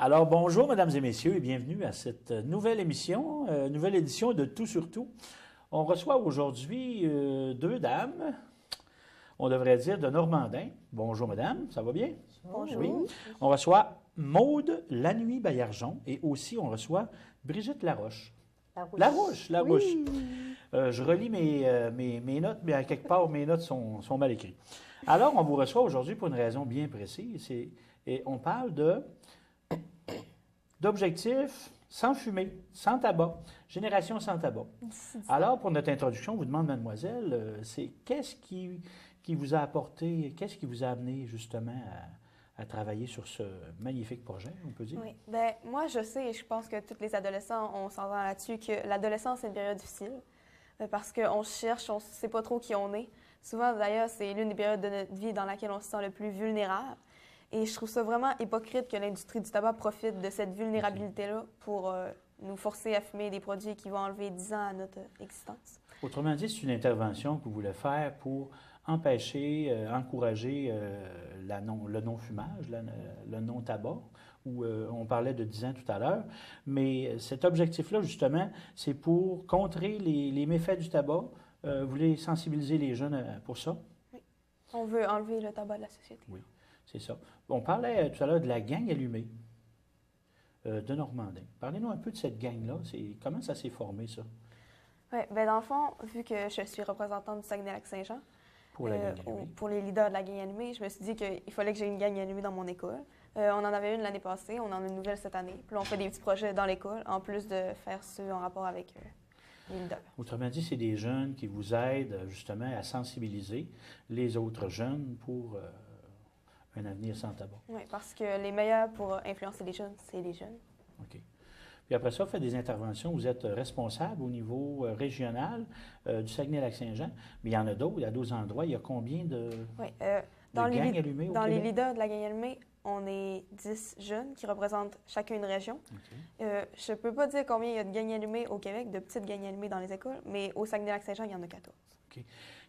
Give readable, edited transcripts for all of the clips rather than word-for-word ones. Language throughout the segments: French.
Alors, bonjour, mesdames et messieurs, et bienvenue à cette nouvelle émission, nouvelle édition de Tout sur tout. On reçoit aujourd'hui deux dames, on devrait dire de Normandin. Bonjour, madame, ça va bien? Bonjour. Oui. On reçoit Maude Lanuit-Baillargeon et aussi on reçoit Brigitte Laroche. Larouche. Oui. Je relis mes notes, mais à quelque part, mes notes sont mal écrites. Alors, on vous reçoit aujourd'hui pour une raison bien précise. Et on parle d'objectifs sans fumée, sans tabac, génération sans tabac. Alors, pour notre introduction, on vous demande, mademoiselle, c'est qu'est-ce qui vous a apporté, qu'est-ce qui vous a amené justement à travailler sur ce magnifique projet, on peut dire? Oui. Bien, moi, je sais et je pense que tous les adolescents, on s'entend là-dessus, que l'adolescence est une période difficile parce qu'on cherche, on ne sait pas trop qui on est. Souvent, d'ailleurs, c'est l'une des périodes de notre vie dans laquelle on se sent le plus vulnérable. Et je trouve ça vraiment hypocrite que l'industrie du tabac profite de cette vulnérabilité-là pour nous forcer à fumer des produits qui vont enlever 10 ans à notre existence. Autrement dit, c'est une intervention que vous voulez faire pour empêcher, encourager le non-fumage, le non-tabac, où on parlait de 10 ans tout à l'heure. Mais cet objectif-là, justement, c'est pour contrer les méfaits du tabac. Vous voulez sensibiliser les jeunes pour ça? Oui. On veut enlever le tabac de la société. Oui, c'est ça. On parlait tout à l'heure de la gang allumée de Normandin. Parlez-nous un peu de cette gang-là. Comment ça s'est formé, ça? Oui, bien dans le fond, vu que je suis représentante du Saguenay-Lac-Saint-Jean, Pour la gang allumée. pour les leaders de la gang allumée, je me suis dit qu'il fallait que j'ai une gang allumée dans mon école. On en avait une l'année passée, on en a une nouvelle cette année. Puis là, on fait des petits projets dans l'école, en plus de faire ceux en rapport avec les leaders. Autrement dit, c'est des jeunes qui vous aident justement à sensibiliser les autres jeunes pour un avenir sans tabac. Oui, parce que les meilleurs pour influencer les jeunes, c'est les jeunes. OK. Puis après ça, vous faites des interventions. Vous êtes responsable au niveau régional du Saguenay-Lac-Saint-Jean, mais il y en a d'autres, il y a d'autres endroits. Il y a combien de gangs allumés au Dans Québec? les leaders de la gang allumée, on est 10 jeunes qui représentent chacun une région. Okay. Je ne peux pas dire combien il y a de gangs allumés au Québec, de petites gangs allumées dans les écoles, mais au Saguenay-Lac-Saint-Jean, il y en a 14. OK.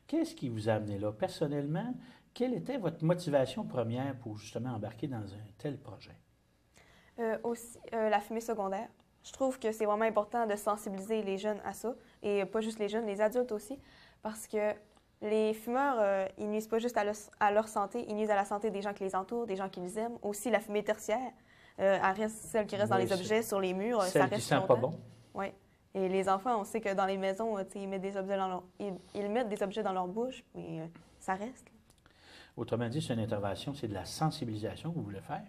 Qu'est-ce qui vous a amené là? Personnellement, quelle était votre motivation première pour justement embarquer dans un tel projet? Aussi, la fumée secondaire. Je trouve que c'est vraiment important de sensibiliser les jeunes à ça, et pas juste les jeunes, les adultes aussi, parce que les fumeurs, ils nuisent pas juste à leur santé, ils nuisent à la santé des gens qui les entourent, des gens qui les aiment. Aussi, la fumée tertiaire, celle qui reste dans les objets, sur les murs, ça reste qui sent longtemps. pas bon. Oui. Et les enfants, on sait que dans les maisons, ils mettent des objets ils mettent des objets dans leur bouche, mais ça reste. Autrement dit, c'est une intervention, c'est de la sensibilisation que vous voulez faire.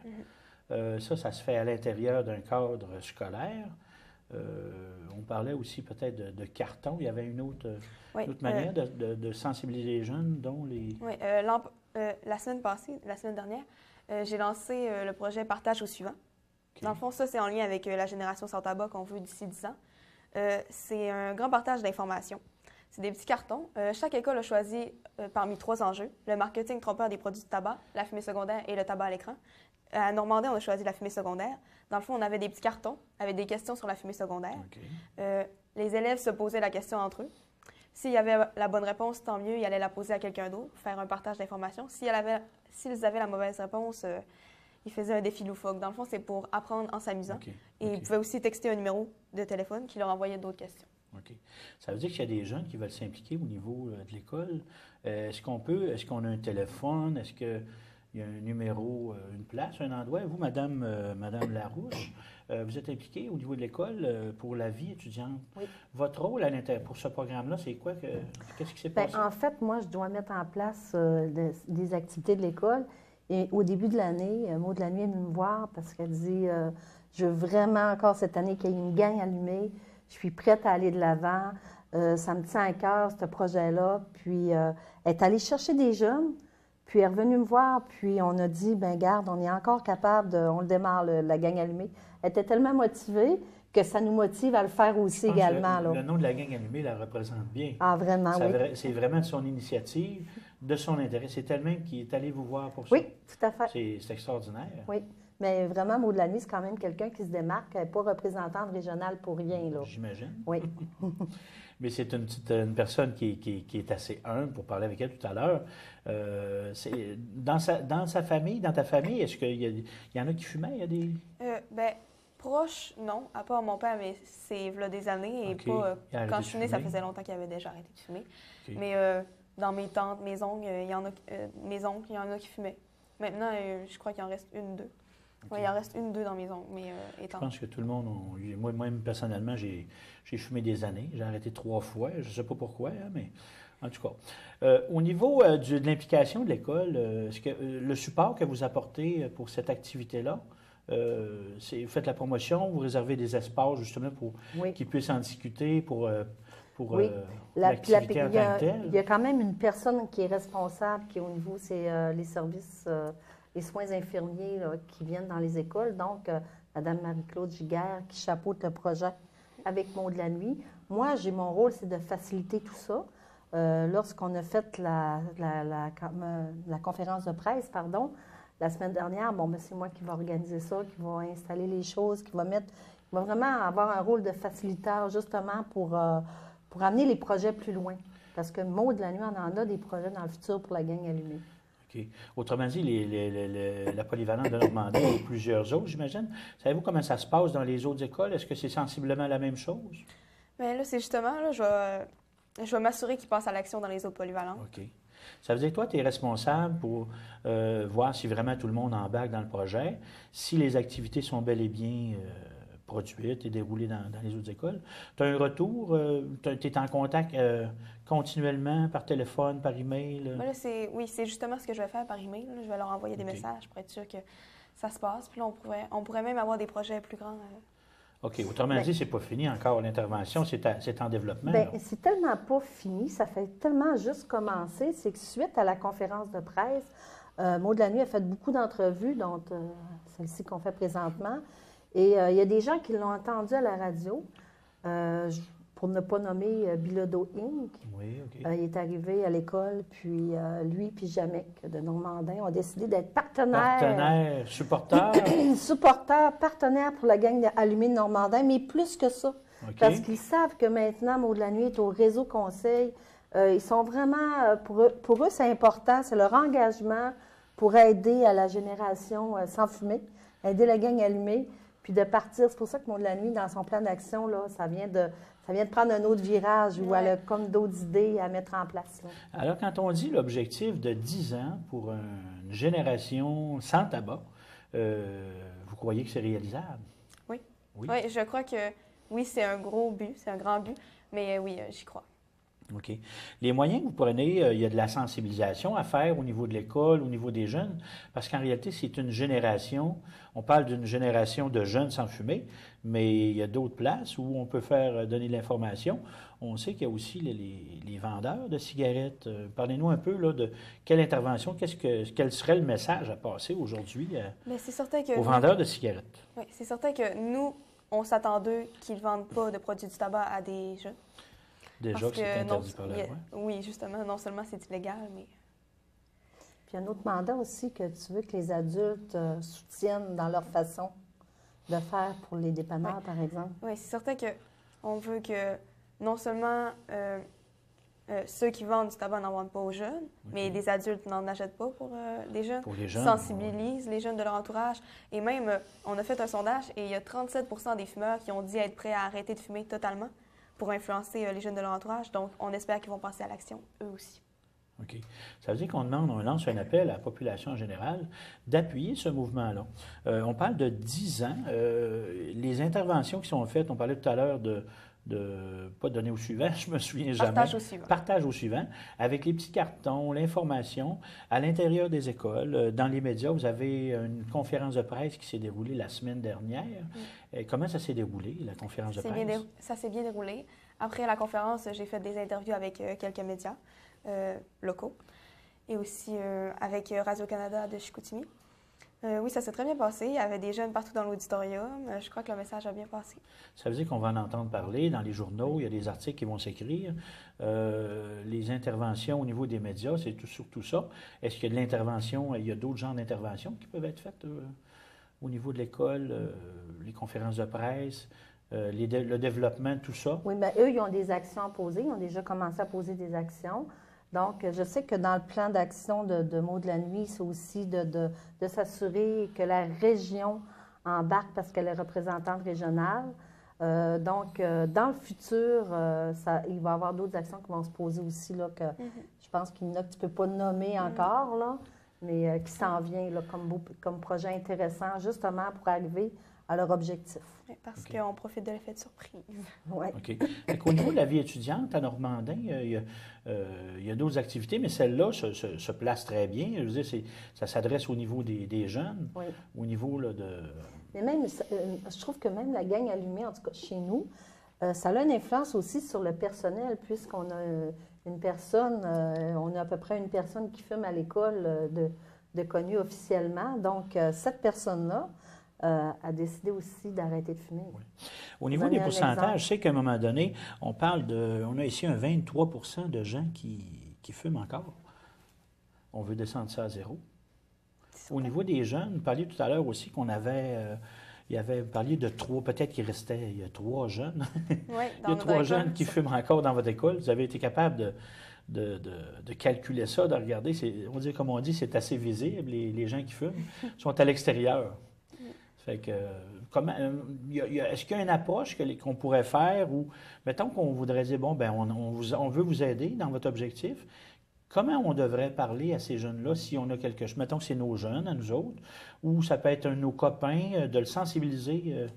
Ça se fait à l'intérieur d'un cadre scolaire. On parlait aussi peut-être de carton. Il y avait une autre manière de sensibiliser les jeunes, dont les... Oui, la semaine passée, la semaine dernière, j'ai lancé le projet Partage au suivant. Okay. Dans le fond, ça, c'est en lien avec la génération sans tabac qu'on veut d'ici 10 ans. C'est un grand partage d'informations. C'est des petits cartons. Chaque école a choisi parmi 3 enjeux: le marketing trompeur des produits de tabac, la fumée secondaire et le tabac à l'écran. À Normandin, on a choisi la fumée secondaire. Dans le fond, on avait des petits cartons avec des questions sur la fumée secondaire. Okay. Les élèves se posaient la question entre eux. S'il y avait la bonne réponse, tant mieux, ils allaient la poser à quelqu'un d'autre, faire un partage d'informations. S'ils avaient la mauvaise réponse, ils faisaient un défi loufoque. Dans le fond, c'est pour apprendre en s'amusant. Okay. Et ils pouvaient aussi texter un numéro de téléphone qui leur envoyait d'autres questions. OK. Ça veut dire qu'il y a des jeunes qui veulent s'impliquer au niveau de l'école. Est-ce qu'on a un téléphone? Est-ce qu'il y a un numéro, une place, un endroit? Vous, Madame Larouche, vous êtes impliquée au niveau de l'école pour la vie étudiante. Oui. Votre rôle pour ce programme-là, c'est quoi? Qu'est-ce qui s'est passé? En fait, moi, je dois mettre en place des activités de l'école. Et au début de l'année, Maud Lanuit est venue me voir parce qu'elle dit je veux vraiment encore cette année qu'il y ait une gang allumée. Je suis prête à aller de l'avant. Ça me tient à cœur, ce projet-là. Puis, elle est allée chercher des jeunes. Puis, elle est revenue me voir. Puis, on a dit, ben garde, on est encore capable on le démarre, la gang allumée. Elle était tellement motivée que ça nous motive à le faire aussi également. Le nom de la gang allumée la représente bien. Ah, vraiment, oui. C'est vraiment de son initiative, de son intérêt. C'est elle-même qui est allée vous voir pour ça. Oui, tout à fait. C'est extraordinaire. Oui. Mais vraiment, Maud Lanuit, c'est quand même quelqu'un qui se démarque. Elle n'est pas représentante régionale pour rien, là. J'imagine. Oui. Mais c'est une personne qui est assez humble, pour parler avec elle tout à l'heure. Dans sa famille, dans ta famille, est-ce qu'il y en a qui fumaient? Il y a des... Bien, proche, non. À part mon père, mais c'est là des années. Et OK. pas, Il a arrêté quand de je suis née, ça fumer. faisait longtemps qu'il avait déjà arrêté de fumer. OK. Mais dans mes tantes, mes oncles, il y en a, mes oncles, il y en a qui fumaient. Maintenant, je crois qu'il en reste une, deux. OK. Oui, il en reste une, deux dans mes oncles, mais Je étant. pense que tout le monde, moi-même personnellement, j'ai fumé des années. J'ai arrêté 3 fois. Je ne sais pas pourquoi, hein, mais en tout cas. Au niveau de l'implication de l'école, est-ce que le support que vous apportez pour cette activité-là, vous faites la promotion, vous réservez des espaces justement pour Oui. qu'ils puissent en discuter pour Oui. l'activité en Il y a- tant que telle? il y a quand même une personne qui est responsable, qui est au niveau, c'est les services, les soins infirmiers là, qui viennent dans les écoles. Donc, Mme Marie-Claude Giguère qui chapeaute le projet avec Mots de la nuit. Moi, j'ai mon rôle, c'est de faciliter tout ça. Lorsqu'on a fait la conférence de presse, pardon, la semaine dernière, bon, ben, c'est moi qui vais organiser ça, qui va installer les choses, qui va vraiment avoir un rôle de facilitateur justement pour amener les projets plus loin. Parce que Mots de la nuit, on en a des projets dans le futur pour la gang allumée. OK. Autrement dit, la polyvalente de Normandie et plusieurs autres, j'imagine. Savez-vous comment ça se passe dans les autres écoles? Est-ce que c'est sensiblement la même chose? Mais là, c'est justement, là, je vais m'assurer qu'ils passent à l'action dans les autres polyvalents. OK. Ça veut dire que toi, tu es responsable pour voir si vraiment tout le monde embarque dans le projet, si les activités sont bel et bien produites et déroulées dans les autres écoles. Tu as un retour? Tu es en contact continuellement par téléphone, par email? Mais là, c'est justement ce que je vais faire par email. Là. Je vais leur envoyer des OK. messages pour être sûr que ça se passe. Puis là, on pourrait même avoir des projets plus grands. OK. Autrement dit, c'est pas fini encore l'intervention, c'est en développement. Bien, là. c'est tellement pas fini, ça fait tellement juste commencer. C'est que suite à la conférence de presse, Maud de la Nuit a fait beaucoup d'entrevues, dont celle-ci qu'on fait présentement. Et il y a des gens qui l'ont entendu à la radio. Pour ne pas nommer Bilodeau Inc. Oui, OK. Il est arrivé à l'école, puis lui puis Jamaic de Normandin ont décidé d'être partenaires. Partenaire, supporter. Supporters, partenaires pour la gang allumée de Normandin, mais plus que ça. OK. Parce qu'ils savent que maintenant, Maud de la Nuit est au réseau conseil. Ils sont vraiment, pour eux, c'est important, c'est leur engagement pour aider à la génération sans fumée, aider la gang allumée, puis de partir. C'est pour ça que Maud de la Nuit, dans son plan d'action, là, ça vient de prendre un autre virage où elle a comme d'autres idées à mettre en place. Là. Alors, quand on dit l'objectif de 10 ans pour une génération sans tabac, vous croyez que c'est réalisable? Oui. Oui. Oui, je crois que oui, c'est un gros but, c'est un grand but, mais oui, j'y crois. OK. Les moyens que vous prenez, il y a de la sensibilisation à faire au niveau de l'école, au niveau des jeunes, parce qu'en réalité, c'est une génération, on parle d'une génération de jeunes sans fumer, mais il y a d'autres places où on peut faire donner de l'information. On sait qu'il y a aussi les vendeurs de cigarettes. Parlez-nous un peu là, de quelle intervention, quel serait le message à passer aujourd'hui Mais c'est certain que aux vendeurs de cigarettes. oui, c'est certain que nous, on s'attend d'eux qu'ils ne vendent pas de produits du tabac à des jeunes. Déjà Parce que c'est interdit par la il y a- loi. Oui, justement, non seulement c'est illégal, mais Puis un autre mandat aussi que tu veux que les adultes soutiennent dans leur façon de faire pour les dépanneurs, par exemple. oui, c'est certain qu'on veut que non seulement ceux qui vendent du tabac n'en vendent pas aux jeunes, mais les adultes n'en achètent pas pour les jeunes. Pour les jeunes, Sensibilisent les jeunes de leur entourage. Et même, on a fait un sondage et il y a 37 des fumeurs qui ont dit être prêts à arrêter de fumer totalement pour influencer les jeunes de leur entourage. Donc, on espère qu'ils vont passer à l'action, eux aussi. OK. Ça veut dire qu'on lance un appel à la population en général d'appuyer ce mouvement-là. On parle de 10 ans. Les interventions qui sont faites, on parlait tout à l'heure de pas donner au suivant, je me souviens jamais. Partage au suivant. Partage au suivant, avec les petits cartons, l'information, à l'intérieur des écoles, dans les médias. Vous avez une conférence de presse qui s'est déroulée la semaine dernière. Comment ça s'est déroulé, la conférence de presse? Ça s'est bien déroulé. Après la conférence, j'ai fait des interviews avec quelques médias locaux et aussi avec Radio-Canada de Chicoutimi. Oui, ça s'est très bien passé. Il y avait des jeunes partout dans l'auditorium. Je crois que le message a bien passé. Ça veut dire qu'on va en entendre parler dans les journaux, il y a des articles qui vont s'écrire. Les interventions au niveau des médias, c'est surtout ça. Est-ce qu'il y a de l'intervention, il y a d'autres genres d'interventions qui peuvent être faites au niveau de l'école, les conférences de presse, le développement, tout ça? Oui, bien, eux, ils ont des actions à poser. Ils ont déjà commencé à poser des actions. Donc, je sais que dans le plan d'action de Mots de la Nuit, c'est aussi de s'assurer que la région embarque parce qu'elle est représentante régionale. Donc, dans le futur, il va y avoir d'autres actions qui vont se poser aussi, là, que je pense qu'il y en a que tu ne peux pas nommer encore, là, mais qui s'en vient là, comme projet intéressant, justement pour arriver à leur objectif. Oui, parce qu'on profite de l'effet de surprise. Oui. OK. Au niveau de la vie étudiante à Normandin, il y a d'autres activités, mais celle-là se place très bien. Je veux dire, ça s'adresse au niveau des jeunes, Oui. au niveau là, de... Mais même, je trouve que même la gang allumée, en tout cas chez nous, ça a une influence aussi sur le personnel, puisqu'on a une personne, on a à peu près une personne qui fume à l'école de connue officiellement. Donc, cette personne-là a décidé aussi d'arrêter de fumer. Oui. Au niveau des pourcentages, je sais qu'à un moment donné, on a ici un 23 % de gens qui fument encore. On veut descendre ça à zéro. Au niveau des jeunes, vous parliez tout à l'heure aussi qu'on avait, il y avait parlé de 3, peut-être qu'il restait, il y a 3 jeunes. Oui, il y a 3 jeunes qui fument encore dans votre école. Vous avez été capable de calculer ça, de regarder. On dit, comme on dit, c'est assez visible. Les gens qui fument sont à l'extérieur. Fait que, est-ce qu'il y a une approche qu'on pourrait faire ou, mettons qu'on voudrait dire, bon, ben on veut vous aider dans votre objectif. Comment on devrait parler à ces jeunes-là si on a quelque chose? Mettons que c'est nos jeunes, à nous autres, ou ça peut être nos copains, de le sensibiliser.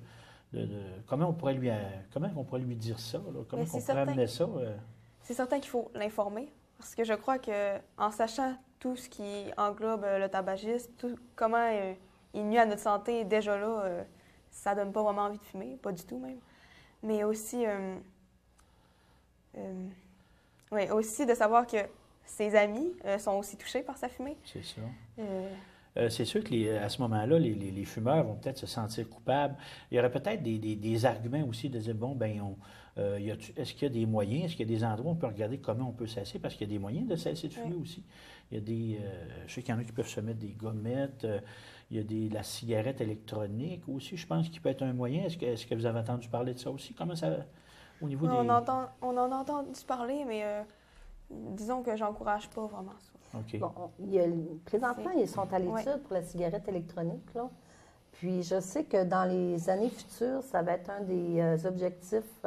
Comment on pourrait lui dire ça? Là? Comment on pourrait amener ça? C'est certain qu'il faut l'informer, parce que je crois qu'en sachant tout ce qui englobe le tabagisme, comment il nuit à notre santé, déjà là, ça donne pas vraiment envie de fumer, pas du tout même. Mais aussi, aussi de savoir que ses amis sont aussi touchés par sa fumée. C'est ça. C'est sûr qu'à ce moment-là, les fumeurs vont peut-être se sentir coupables. Il y aurait peut-être des arguments aussi de dire, bon, ben est-ce qu'il y a des moyens, est-ce qu'il y a des endroits où on peut regarder comment on peut cesser, parce qu'il y a des moyens de cesser de fumer aussi. Il y a je sais qu'il y en a qui peuvent se mettre des gommettes, il y a la cigarette électronique aussi, je pense, qui peut être un moyen. Est-ce que vous avez entendu parler de ça aussi? Comment ça, au niveau on en a entendu parler, mais disons que j'encourage pas vraiment ça. OK. Bon, présentement, ils sont à l'étude pour la cigarette électronique, là. Puis je sais que dans les années futures, ça va être un des objectifs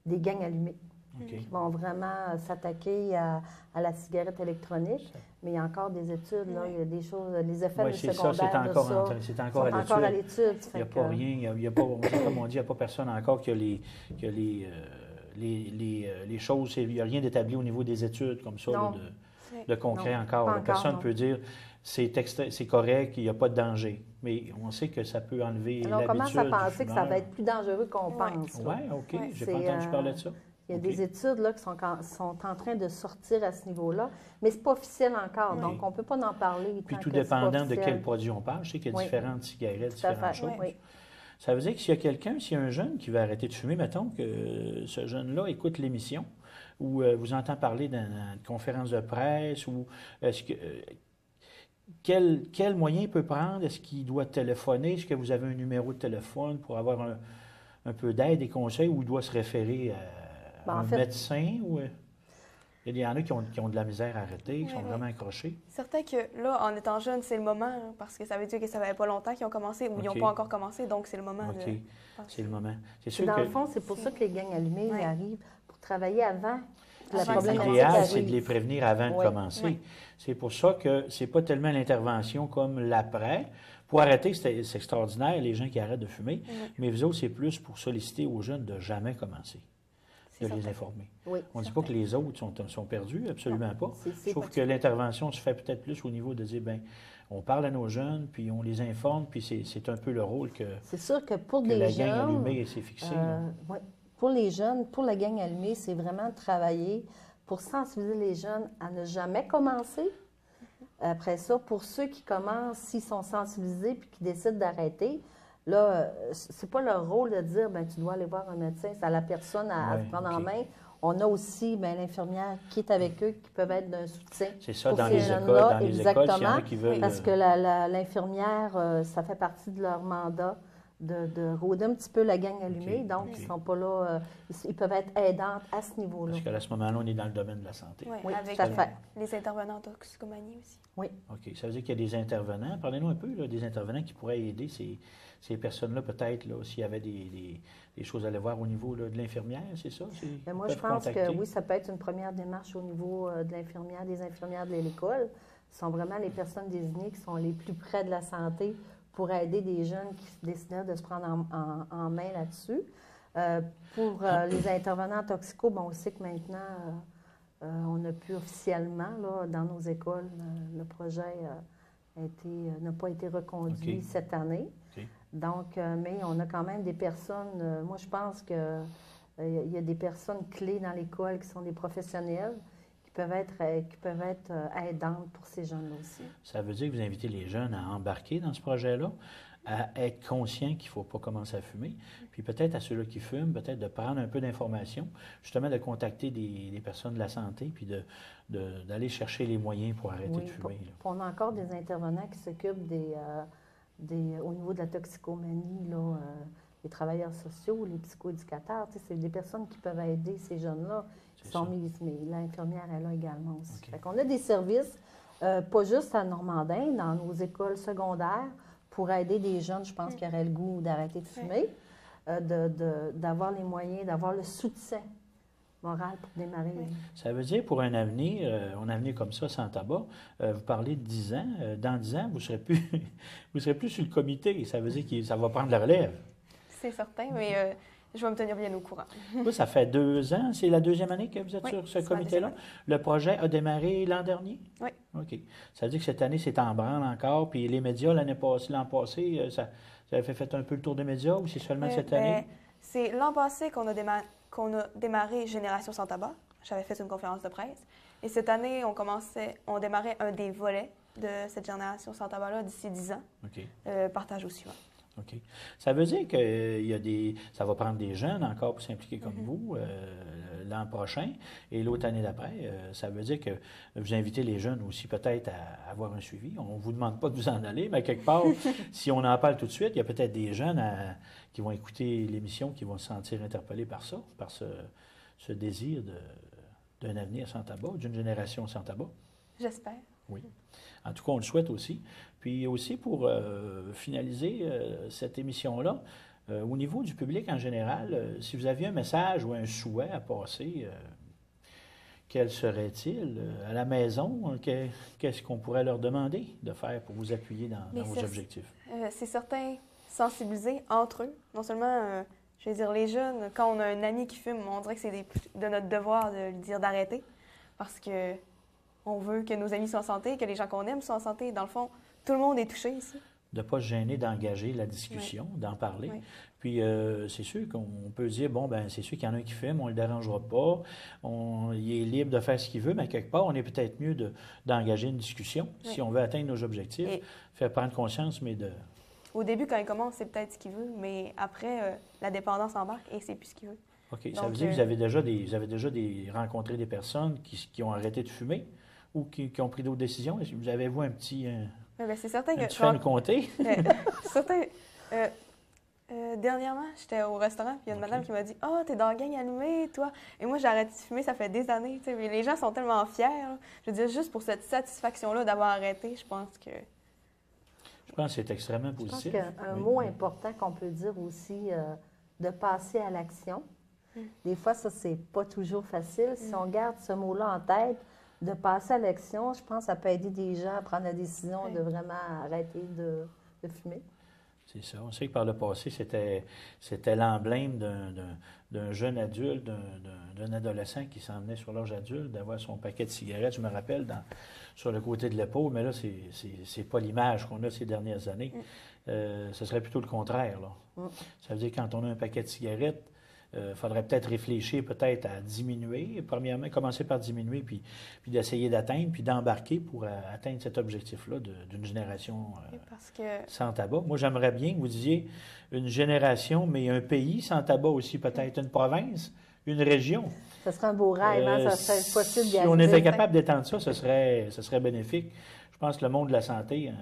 des gangs allumés. Okay. Qui vont vraiment s'attaquer à la cigarette électronique. Mais il y a encore des études, là, il y a des choses, les effets secondaires c'est encore à l'étude. Il n'y a pas rien, il y a pas, comme on dit, il n'y a pas personne encore qui a les choses, il n'y a rien d'établi au niveau des études comme ça, là, de concret encore. Personne ne peut dire c'est correct, il n'y a pas de danger. Mais on sait que ça peut enlever l'habitude. On commence à penser que ça va être plus dangereux qu'on pense. Oui, OK. J'ai pas entendu parler de ça. Il y a des études là, qui sont en train de sortir à ce niveau-là, mais ce n'est pas officiel encore, donc on ne peut pas en parler. Puis tout dépendant de quel produit on parle, je sais qu'il y a différentes cigarettes, différentes choses. Oui. Ça veut dire que s'il y a un jeune qui veut arrêter de fumer, mettons que ce jeune-là écoute l'émission ou vous entend parler d'une conférence de presse, ou est-ce que quel moyen il peut prendre? Est-ce qu'il doit téléphoner? Est-ce que vous avez un numéro de téléphone pour avoir un peu d'aide et conseils, ou il doit se référer à un médecin? Ou, il y en a qui ont de la misère à arrêter, qui sont vraiment accrochés. Certain que là, en étant jeune, c'est le moment, parce que ça veut dire que ça ne fait pas longtemps qu'ils ont commencé, ou ils n'ont pas encore commencé, donc c'est le moment de... C'est le moment. C'est sûr dans le fond, c'est pour ça que les gangs allumés arrivent, pour travailler avant. L'idéal, c'est de les prévenir avant de commencer. Oui. C'est pour ça que c'est pas tellement l'intervention comme l'après. Pour arrêter, c'est extraordinaire, les gens qui arrêtent de fumer, mais vous autres, c'est plus pour solliciter aux jeunes de jamais commencer, de les informer. Oui, on ne dit pas que les autres sont perdus, absolument pas. Je trouve que l'intervention se fait peut-être plus au niveau de dire, bien, on parle à nos jeunes, puis on les informe, puis c'est un peu le rôle que, c'est sûr que pour la gang allumée s'est fixée. Oui. Pour les jeunes, pour la gang allumée, c'est vraiment de travailler pour sensibiliser les jeunes à ne jamais commencer. Après ça, pour ceux qui commencent, s'ils sont sensibilisés puis qui décident d'arrêter, là, c'est pas leur rôle de dire, bien, tu dois aller voir un médecin, c'est à la personne à se prendre en main. On a aussi l'infirmière qui est avec eux, qui peuvent être d'un soutien. C'est ça, dans les écoles, s'il y en a qui veulent... Parce que l'infirmière, ça fait partie de leur mandat de rôder un petit peu la gang allumée. OK, Donc, OK. ils sont pas là, ils peuvent être aidants à ce niveau-là. Parce qu'à ce moment-là, on est dans le domaine de la santé. Ouais, Oui, avec tout à fait. les intervenants en toxicomanie aussi. Oui. OK. Ça veut dire qu'il y a des intervenants. Parlez-nous un peu là, des intervenants qui pourraient aider ces personnes-là, peut-être, là, s'il y avait des choses à aller voir au niveau là, de l'infirmière, c'est ça? Ben, moi, je pense que oui, ça peut être une première démarche au niveau de l'infirmière, des infirmières de l'école. Ce sont vraiment les personnes désignées qui sont les plus près de la santé pour aider des jeunes qui décident de se prendre en main là-dessus. Pour les intervenants toxicaux, bon, on sait que maintenant, on n'a plus officiellement, là, dans nos écoles, le projet n'a pas été reconduit OK. cette année. OK. Donc, mais on a quand même des personnes, moi je pense que il y a des personnes clés dans l'école qui sont des professionnels qui peuvent être aidantes pour ces jeunes-là aussi. Ça veut dire que vous invitez les jeunes à embarquer dans ce projet-là, à être conscients qu'il ne faut pas commencer à fumer, puis peut-être à ceux-là qui fument, peut-être de prendre un peu d'informations, justement de contacter des personnes de la santé, puis d'aller chercher les moyens pour arrêter de fumer. Là. On a encore des intervenants qui s'occupent au niveau de la toxicomanie, là, les travailleurs sociaux, les psychoéducateurs, c'est des personnes qui peuvent aider ces jeunes-là qui sont mis, mais l'infirmière est là également aussi. OK. Fait qu'on a des services, pas juste à Normandin, dans nos écoles secondaires, pour aider des jeunes, je pense, qui auraient le goût d'arrêter de fumer, d'avoir les moyens, d'avoir le soutien moral pour démarrer. Ça veut dire pour un avenir comme ça, sans tabac, vous parlez de 10 ans. Dans 10 ans, vous serez plus sur le comité. Ça veut dire que ça va prendre la relève. C'est certain, mais je vais me tenir bien au courant. Vous, ça fait 2 ans. C'est la 2e année que vous êtes sur ce comité-là? Le projet a démarré l'an dernier? Oui. OK. Ça veut dire que cette année, c'est en branle encore. Puis les médias, l'an passé, ça avait fait un peu le tour des médias ou c'est seulement cette année? C'est l'an passé qu'on a démarré Génération sans tabac. J'avais fait une conférence de presse. Et cette année, on démarrait un des volets de cette Génération sans tabac-là d'ici 10 ans. OK. Partage au suivant. OK. Ça veut dire que ça va prendre des jeunes encore pour s'impliquer comme vous l'an prochain et l'autre année d'après. Ça veut dire que vous invitez les jeunes aussi peut-être à avoir un suivi. On ne vous demande pas de vous en aller, mais quelque part, si on en parle tout de suite, il y a peut-être des jeunes qui vont écouter l'émission, qui vont se sentir interpellés par ça, par ce désir d'un avenir sans tabac, d'une génération sans tabac. J'espère. Oui. En tout cas, on le souhaite aussi. Puis aussi, pour finaliser cette émission-là, au niveau du public en général, si vous aviez un message ou un souhait à passer, quel serait-il? À la maison, qu'est-ce qu'on pourrait leur demander de faire pour vous appuyer dans vos objectifs? C'est certain, sensibiliser entre eux. Non seulement, je veux dire, les jeunes, quand on a un ami qui fume, on dirait que c'est de notre devoir de lui dire d'arrêter parce que on veut que nos amis soient en santé, que les gens qu'on aime soient en santé. Dans le fond, tout le monde est touché ici. De ne pas se gêner d'engager la discussion, d'en parler. Oui. Puis c'est sûr qu'on peut dire, bon, ben c'est sûr qu'il y en a un qui fume, on ne le dérangera pas, il est libre de faire ce qu'il veut, mais quelque part, on est peut-être mieux d'engager une discussion si on veut atteindre nos objectifs, faire prendre conscience, mais de... Au début, quand il commence, c'est peut-être ce qu'il veut, mais après, la dépendance embarque et c'est plus ce qu'il veut. OK. Ça veut dire que vous avez déjà rencontré des personnes qui ont arrêté de fumer ou qui ont pris d'autres décisions? Vous avez-vous un petit... c'est certain que... Tu fais me compter? Certain. Dernièrement, j'étais au restaurant, puis il y a une madame qui m'a dit « Ah, t'es dans la gang allumée, toi! » Et moi, j'ai arrêté de fumer, ça fait des années, tu sais. Mais les gens sont tellement fiers. Là. Je veux dire, juste pour cette satisfaction-là d'avoir arrêté, je pense que... Je pense que c'est extrêmement positif. Je pense qu'un mot important qu'on peut dire aussi, de passer à l'action. Des fois, ça, c'est pas toujours facile. Si on garde ce mot-là en tête, de passer à l'action, je pense que ça peut aider des gens à prendre la décision de vraiment arrêter de fumer. C'est ça. On sait que par le passé, c'était l'emblème d'un jeune adulte, d'un adolescent qui s'en venait sur l'âge adulte, d'avoir son paquet de cigarettes, je me rappelle, sur le côté de l'épaule, mais là, c'est pas l'image qu'on a ces dernières années. Ce serait plutôt le contraire. Là. Ça veut dire que quand on a un paquet de cigarettes, il faudrait peut-être réfléchir à diminuer. Premièrement, commencer par diminuer, puis d'essayer d'atteindre, puis d'embarquer pour atteindre cet objectif-là d'une génération sans tabac. Moi, j'aimerais bien que vous disiez une génération, mais un pays sans tabac aussi, peut-être une province, une région. Ce serait un beau rêve, ça serait possible d'y Si on était capable d'étendre ça, ce serait bénéfique. Je pense que le monde de la santé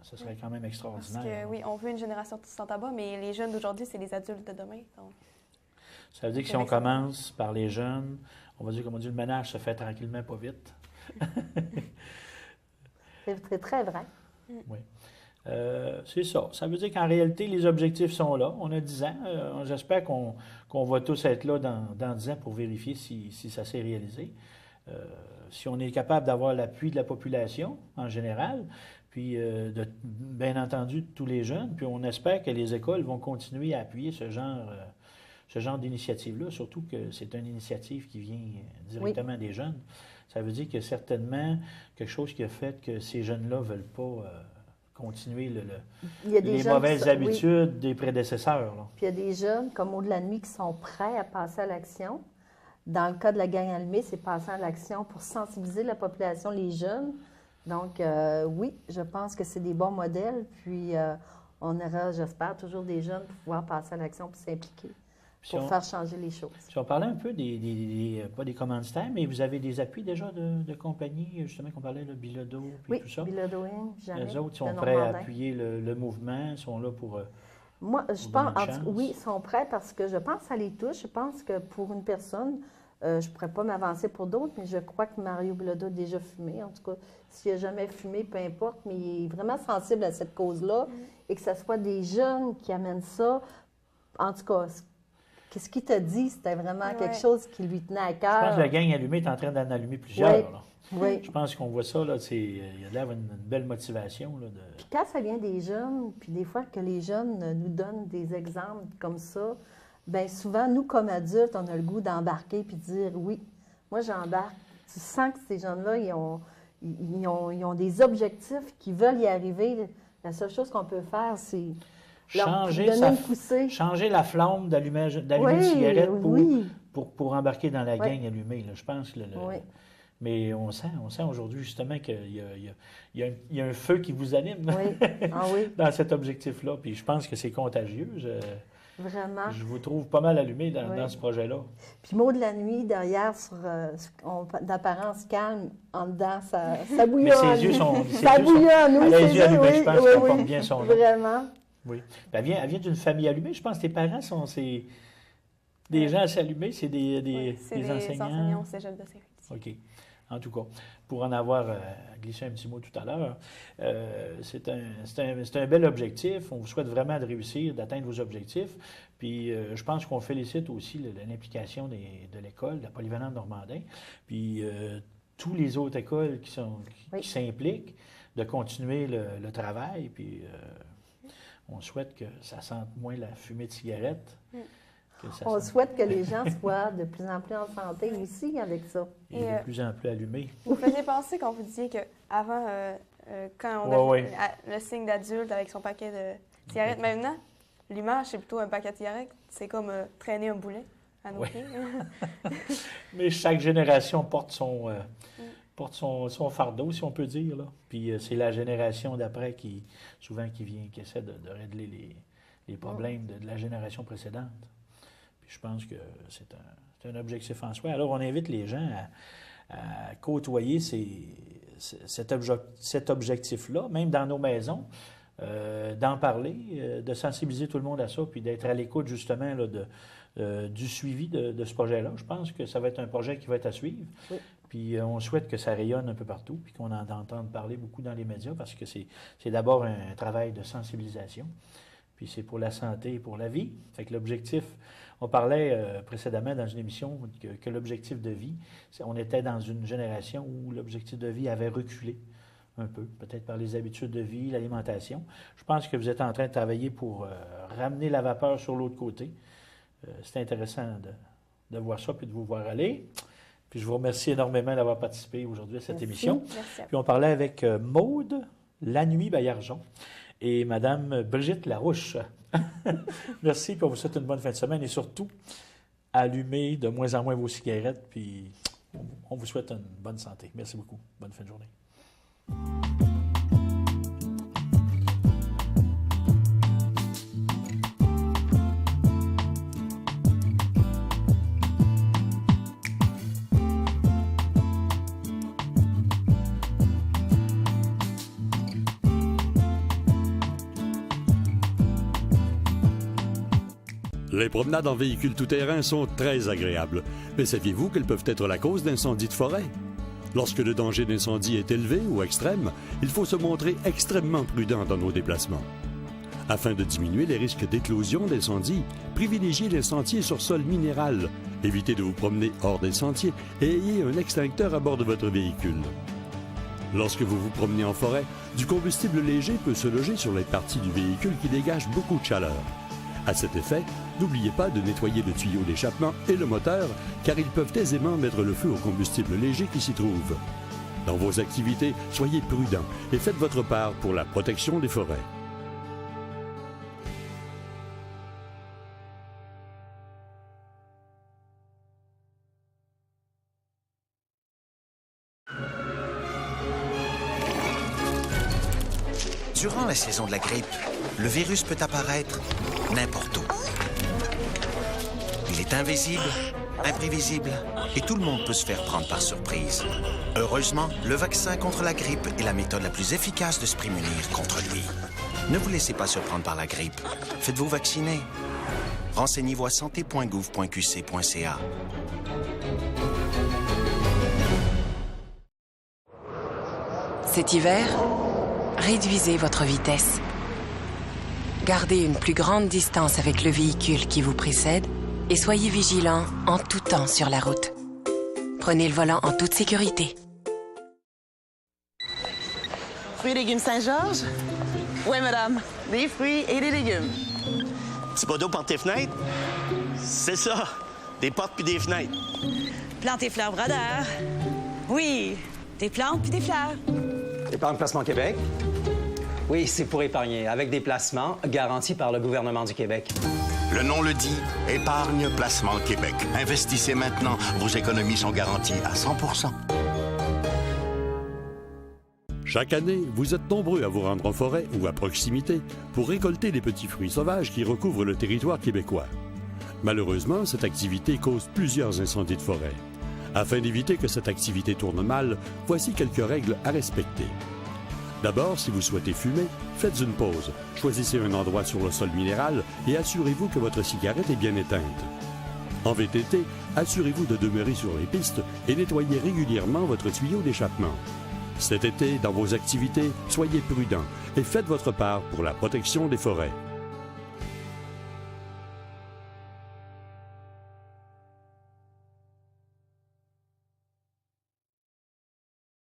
Ce serait quand même extraordinaire. Parce que, oui, on veut une génération sans tabac, mais les jeunes d'aujourd'hui, c'est les adultes de demain. Donc, ça veut dire que si on commence par les jeunes, on va dire, comme on dit, le ménage se fait tranquillement, pas vite. C'est très, très vrai. Oui. C'est ça. Ça veut dire qu'en réalité, les objectifs sont là. On a 10 ans. J'espère qu'on va tous être là dans 10 ans pour vérifier si ça s'est réalisé. Si on est capable d'avoir l'appui de la population en général, puis bien entendu de tous les jeunes, puis on espère que les écoles vont continuer à appuyer ce genre d'initiative-là, surtout que c'est une initiative qui vient directement des jeunes. Ça veut dire qu'il y a certainement quelque chose qui a fait que ces jeunes-là ne veulent pas continuer les mauvaises habitudes des prédécesseurs. Là. Puis il y a des jeunes, comme Maud de la Nuit, qui sont prêts à passer à l'action. Dans le cas de la gang allumée, c'est passer à l'action pour sensibiliser la population, les jeunes. Donc, oui, je pense que c'est des bons modèles. Puis, on aura, j'espère, toujours des jeunes pour pouvoir passer à l'action pour s'impliquer, pour faire changer les choses. Si on parlait un peu pas des commanditaires, mais vous avez des appuis déjà de compagnies, justement, qu'on parlait de Bilodeau et tout ça? Oui, Bilodeau Inc., jamais. Les autres sont prêts à appuyer le mouvement, ils sont là pour... Moi, je pense, oui, ils sont prêts parce que je pense que ça les touche. Je pense que pour une personne, je ne pourrais pas m'avancer pour d'autres, mais je crois que Mario Bilodeau a déjà fumé. En tout cas, s'il n'a jamais fumé, peu importe, mais il est vraiment sensible à cette cause-là et que ce soit des jeunes qui amènent ça. En tout cas, qu'est-ce qu'il t'a dit? C'était vraiment quelque chose qui lui tenait à cœur. Je pense que la gang allumée est en train d'en allumer plusieurs. Oui. Là. Oui. Je pense qu'on voit ça, là, il y a l'air une belle motivation. Là, Puis quand ça vient des jeunes, puis des fois que les jeunes nous donnent des exemples comme ça, bien souvent, nous, comme adultes, on a le goût d'embarquer puis de dire « oui, moi j'embarque ». Tu sens que ces jeunes-là, ils ont des objectifs, qu'ils veulent y arriver. La seule chose qu'on peut faire, c'est leur donner une poussée. Changer la flamme d'allumer une cigarette pour embarquer dans la gang allumée. Là. Je pense que mais on sent aujourd'hui justement qu'il y a un feu qui vous anime dans cet objectif-là. Puis je pense que c'est contagieux. Vraiment. Je vous trouve pas mal allumé dans ce projet-là. Puis Maud de la Nuit, derrière, d'apparence calme, en dedans, ça bouillonne. Mais ses yeux sont... Ça bouillonne, oui, c'est ça. Je pense qu'elle porte bien son nom. Vraiment. Oui. Elle vient d'une famille allumée. Je pense que tes parents sont des gens assez allumés. C'est des enseignants. C'est des enseignants au cégep de Saint-Félicien. OK. En tout cas, pour en avoir glissé un petit mot tout à l'heure, c'est un bel objectif. On vous souhaite vraiment de réussir, d'atteindre vos objectifs. Puis je pense qu'on félicite aussi l'implication de l'école, de la Polyvalente Normandin, puis toutes les autres écoles qui s'impliquent, de continuer le travail. Puis on souhaite que ça sente moins la fumée de cigarette. On souhaite que les gens soient de plus en plus en santé aussi avec ça. Et de plus en plus allumés. Vous faisiez penser quand vous disiez qu'avant, quand on a le signe d'adulte avec son paquet de cigarettes, maintenant, l'image, c'est plutôt un paquet de cigarettes. C'est comme traîner un boulet à nos pieds. Mais chaque génération porte son fardeau, si on peut dire. Là. Puis c'est la génération d'après qui essaie de régler les problèmes de la génération précédente. Je pense que c'est un objectif en soi. Alors, on invite les gens à côtoyer cet objectif-là, même dans nos maisons, d'en parler, de sensibiliser tout le monde à ça, puis d'être à l'écoute, justement, là, du suivi de ce projet-là. Je pense que ça va être un projet qui va être à suivre. Oui. Puis on souhaite que ça rayonne un peu partout, puis qu'on en entende parler beaucoup dans les médias, parce que c'est d'abord un travail de sensibilisation. Puis c'est pour la santé et pour la vie. Fait que l'objectif, on parlait précédemment dans une émission que l'objectif de vie, on était dans une génération où l'objectif de vie avait reculé un peu, peut-être par les habitudes de vie, l'alimentation. Je pense que vous êtes en train de travailler pour ramener la vapeur sur l'autre côté. C'est intéressant de voir ça puis de vous voir aller. Puis je vous remercie énormément d'avoir participé aujourd'hui à cette émission. Merci. Puis on parlait avec Maude Lanuit Baillargeon et Mme Brigitte Larouche. Merci, puis on vous souhaite une bonne fin de semaine et surtout, allumez de moins en moins vos cigarettes, puis on vous souhaite une bonne santé. Merci beaucoup. Bonne fin de journée. Les promenades en véhicule tout-terrain sont très agréables, mais saviez-vous qu'elles peuvent être la cause d'incendies de forêt? Lorsque le danger d'incendie est élevé ou extrême, il faut se montrer extrêmement prudent dans nos déplacements. Afin de diminuer les risques d'éclosion d'incendie, privilégiez les sentiers sur sol minéral, évitez de vous promener hors des sentiers et ayez un extincteur à bord de votre véhicule. Lorsque vous vous promenez en forêt, du combustible léger peut se loger sur les parties du véhicule qui dégagent beaucoup de chaleur. À cet effet, n'oubliez pas de nettoyer le tuyau d'échappement et le moteur, car ils peuvent aisément mettre le feu au combustible léger qui s'y trouve. Dans vos activités, soyez prudents et faites votre part pour la protection des forêts. Durant la saison de la grippe, le virus peut apparaître n'importe où. Il est invisible, imprévisible, et tout le monde peut se faire prendre par surprise. Heureusement, le vaccin contre la grippe est la méthode la plus efficace de se prémunir contre lui. Ne vous laissez pas surprendre par la grippe. Faites-vous vacciner. Renseignez-vous à santé.gouv.qc.ca. Cet hiver, réduisez votre vitesse. Gardez une plus grande distance avec le véhicule qui vous précède et soyez vigilants en tout temps sur la route. Prenez le volant en toute sécurité. Fruits et légumes Saint-Georges? Oui, madame. Des fruits et des légumes. Petit pot d'eau par tes fenêtres? C'est ça. Des portes puis des fenêtres. Plantes et fleurs brodeur. Oui, des plantes puis des fleurs. Épargne Placement Québec? Oui, c'est pour épargner, avec des placements garantis par le gouvernement du Québec. Le nom le dit, Épargne Placement Québec. Investissez maintenant, vos économies sont garanties à 100%. Chaque année, vous êtes nombreux à vous rendre en forêt ou à proximité pour récolter les petits fruits sauvages qui recouvrent le territoire québécois. Malheureusement, cette activité cause plusieurs incendies de forêt. Afin d'éviter que cette activité tourne mal, voici quelques règles à respecter. D'abord, si vous souhaitez fumer, faites une pause. Choisissez un endroit sur le sol minéral et assurez-vous que votre cigarette est bien éteinte. En VTT, assurez-vous de demeurer sur les pistes et nettoyez régulièrement votre tuyau d'échappement. Cet été, dans vos activités, soyez prudents et faites votre part pour la protection des forêts.